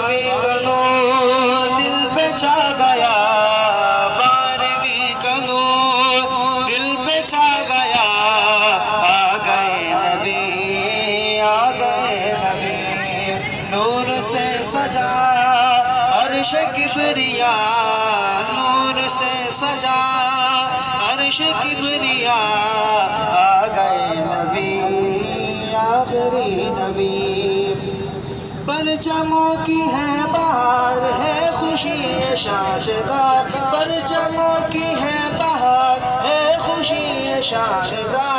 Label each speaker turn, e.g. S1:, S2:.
S1: बारहवीं का नूर दिल पे छा गया, बारहवीं का नूर दिल पे छा गया। आ गए नबी, आ गए नबी, नूर से सजा अर्श किबरिया, नूर से सजा अर्श किबरिया। आ गए नबी, आखिरी नबी। परचमों की है बहार, है खुशी शाशदा, परचमों की है बहार, है खुशी शाशदा।